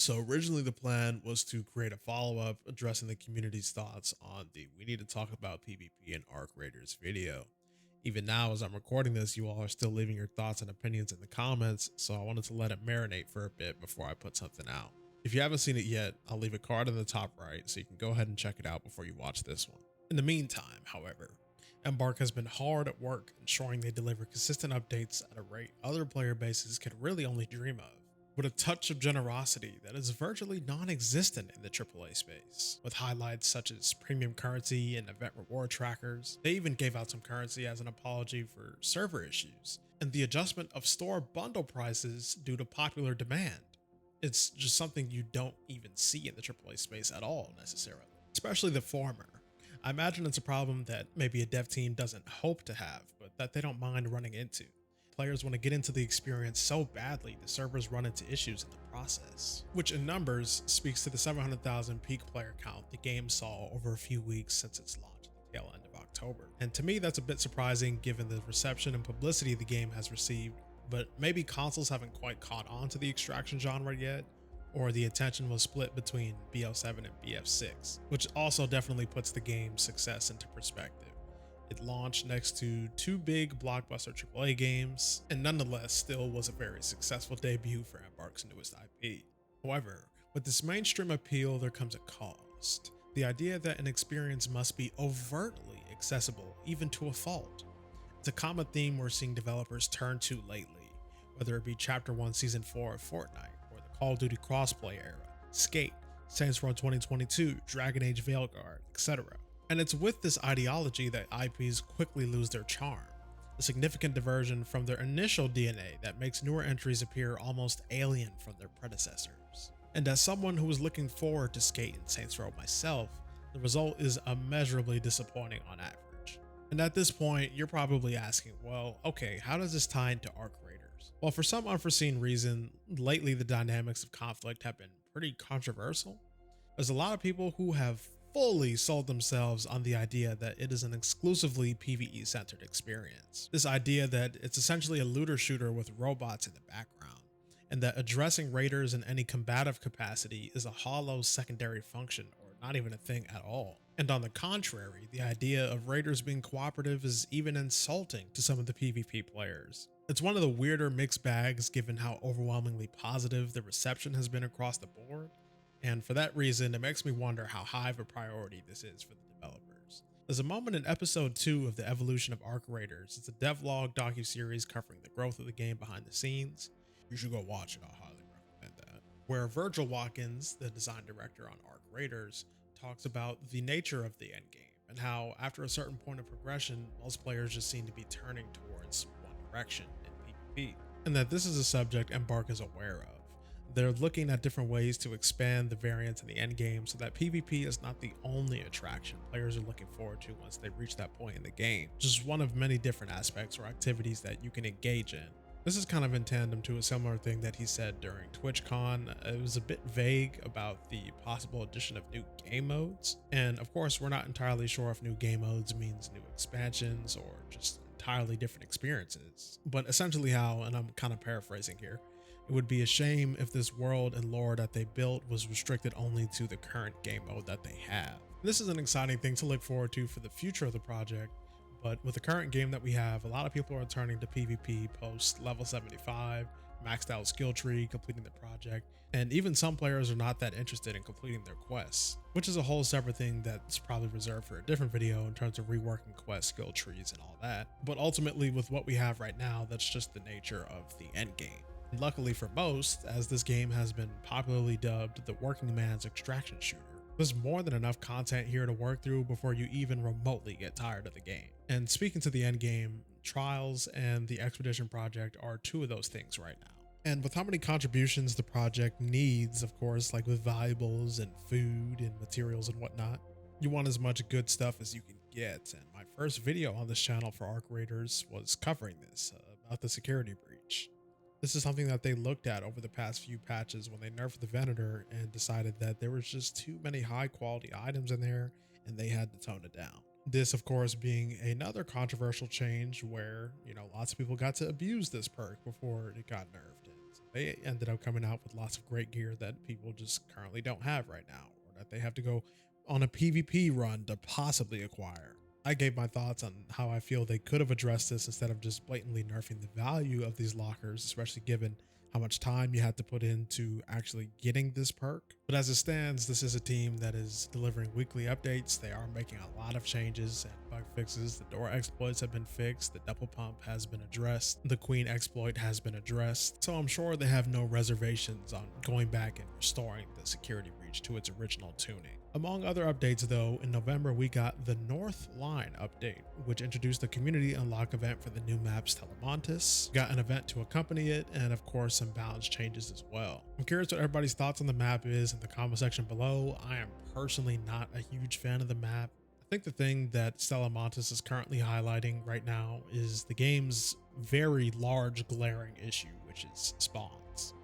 So originally the plan was to create a follow-up addressing the community's thoughts on the "We need to talk about PvP and Arc Raiders" video. Even now, as I'm recording this, you all are still leaving your thoughts and opinions in the comments, so I wanted to let it marinate for a bit before I put something out. If you haven't seen it yet, I'll leave a card in the top right so you can go ahead and check it out before you watch this one. In the meantime, however, Embark has been hard at work ensuring they deliver consistent updates at a rate other player bases could really only dream of, with a touch of generosity that is virtually non-existent in the AAA space, with highlights such as premium currency and event reward trackers. They even gave out some currency as an apology for server issues, and the adjustment of store bundle prices due to popular demand. It's just something you don't even see in the AAA space at all necessarily, especially the former. I imagine it's a problem that maybe a dev team doesn't hope to have, but that they don't mind running into. Players want to get into the experience so badly, the servers run into issues in the process, which in numbers speaks to the 700,000 peak player count the game saw over a few weeks since its launch at the tail end of October. And to me, that's a bit surprising given the reception and publicity the game has received, but maybe consoles haven't quite caught on to the extraction genre yet, or the attention was split between BO7 and BF6, which also definitely puts the game's success into perspective. It launched next to two big blockbuster AAA games, and nonetheless still was a very successful debut for Embark's newest IP. However, with this mainstream appeal there comes a cost. The idea that an experience must be overtly accessible, even to a fault. It's a common theme we're seeing developers turn to lately, whether it be Chapter 1 Season 4 of Fortnite, or the Call of Duty crossplay era, Skate, Saints Row 2022, Dragon Age Veilguard, etc. And it's with this ideology that IPs quickly lose their charm, a significant diversion from their initial DNA that makes newer entries appear almost alien from their predecessors. And as someone who was looking forward to Skate and Saints Row myself, the result is immeasurably disappointing on average. And at this point, you're probably asking, well, okay, how does this tie into Arc Raiders? Well, for some unforeseen reason, lately the dynamics of conflict have been pretty controversial. There's a lot of people who have fully sold themselves on the idea that it is an exclusively PvE centered experience. This idea that it's essentially a looter shooter with robots in the background, and that addressing raiders in any combative capacity is a hollow secondary function or not even a thing at all. And on the contrary, the idea of raiders being cooperative is even insulting to some of the PvP players. It's one of the weirder mixed bags given how overwhelmingly positive the reception has been across the board. And for that reason, it makes me wonder how high of a priority this is for the developers. There's a moment in episode 2 of the evolution of Arc Raiders. It's a devlog docuseries covering the growth of the game behind the scenes. You should go watch it, I highly recommend that. Where Virgil Watkins, the design director on Arc Raiders, talks about the nature of the endgame and how after a certain point of progression, most players just seem to be turning towards one direction in PvP. And that this is a subject Embark is aware of. They're looking at different ways to expand the variance in the endgame so that PvP is not the only attraction players are looking forward to once they reach that point in the game, just one of many different aspects or activities that you can engage in. This is kind of in tandem to a similar thing that he said during TwitchCon. It was a bit vague about the possible addition of new game modes, and of course we're not entirely sure if new game modes means new expansions or just entirely different experiences, but essentially how, and I'm kind of paraphrasing here, it would be a shame if this world and lore that they built was restricted only to the current game mode that they have. This is an exciting thing to look forward to for the future of the project, but with the current game that we have, a lot of people are turning to PvP post level 75, maxed out skill tree, completing the project, and even some players are not that interested in completing their quests, which is a whole separate thing that's probably reserved for a different video in terms of reworking quest skill trees and all that. But ultimately, with what we have right now, that's just the nature of the end game. And luckily for most, as this game has been popularly dubbed the working man's extraction shooter, there's more than enough content here to work through before you even remotely get tired of the game. And speaking to the end game, Trials and the Expedition project are two of those things right now. And with how many contributions the project needs, of course, like with valuables and food and materials and whatnot, you want as much good stuff as you can get. And my first video on this channel for Arc Raiders was covering this, about the security breach. This is something that they looked at over the past few patches when they nerfed the Venator and decided that there was just too many high quality items in there and they had to tone it down. This, of course, being another controversial change where, lots of people got to abuse this perk before it got nerfed. And they ended up coming out with lots of great gear that people just currently don't have right now, or that they have to go on a PvP run to possibly acquire. I gave my thoughts on how I feel they could have addressed this instead of just blatantly nerfing the value of these lockers, especially given how much time you had to put into actually getting this perk. But as it stands, this is a team that is delivering weekly updates. They are making a lot of changes and bug fixes. The door exploits have been fixed. The double pump has been addressed. The queen exploit has been addressed. So I'm sure they have no reservations on going back and restoring the security breach to its original tuning. Among other updates though, in November we got the North Line update, which introduced the community unlock event for the new maps Telemontis. Got an event to accompany it, and of course some balance changes as well. I'm curious what everybody's thoughts on the map is in the comment section below. I am personally not a huge fan of the map. I think the thing that Telemontis is currently highlighting right now is the game's very large glaring issue, which is spawns.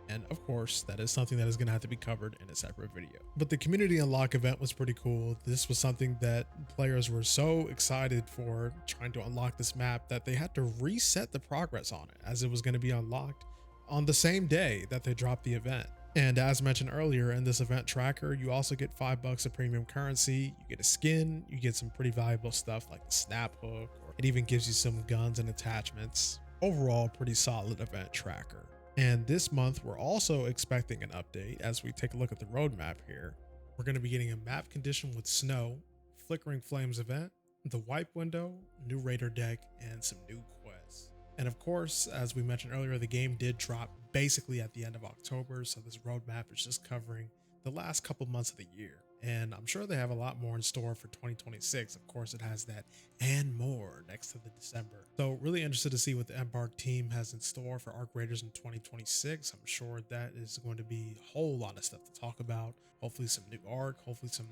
And of course, that is something that is going to have to be covered in a separate video. But the community unlock event was pretty cool. This was something that players were so excited for, trying to unlock this map, that they had to reset the progress on it, as it was going to be unlocked on the same day that they dropped the event. And as mentioned earlier, in this event tracker, you also get $5 of premium currency, you get a skin, you get some pretty valuable stuff like the snap hook, or it even gives you some guns and attachments. Overall, pretty solid event tracker. And this month, we're also expecting an update. As we take a look at the roadmap here, we're going to be getting a map condition with snow, flickering flames event, the wipe window, new raider deck, and some new quests. And of course, as we mentioned earlier, the game did drop basically at the end of October, so this roadmap is just covering the last couple months of the year. And I'm sure they have a lot more in store for 2026. Of course, it has that and more next to the December. So really interested to see what the Embark team has in store for Arc Raiders in 2026. I'm sure that is going to be a whole lot of stuff to talk about. Hopefully some new arc, hopefully some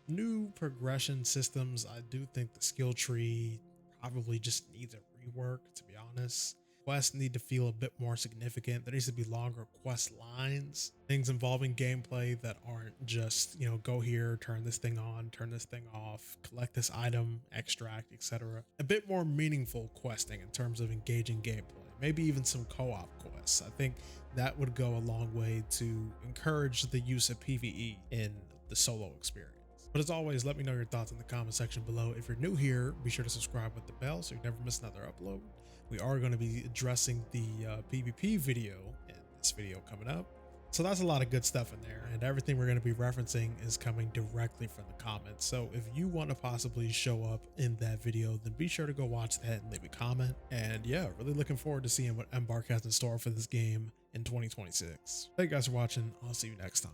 new progression systems. I do think the skill tree probably just needs a rework, to be honest. Quests need to feel a bit more significant. There needs to be longer quest lines, things involving gameplay that aren't just, go here, turn this thing on, turn this thing off, collect this item, extract, etc. A bit more meaningful questing in terms of engaging gameplay, maybe even some co-op quests. I think that would go a long way to encourage the use of PvE in the solo experience. But as always, let me know your thoughts in the comment section below. If you're new here, be sure to subscribe with the bell so you never miss another upload. We are going to be addressing the PvP video in this video coming up. So that's a lot of good stuff in there, and everything we're going to be referencing is coming directly from the comments. So if you want to possibly show up in that video, then be sure to go watch that and leave a comment. And yeah, really looking forward to seeing what Embark has in store for this game in 2026. Thank you guys for watching. I'll see you next time.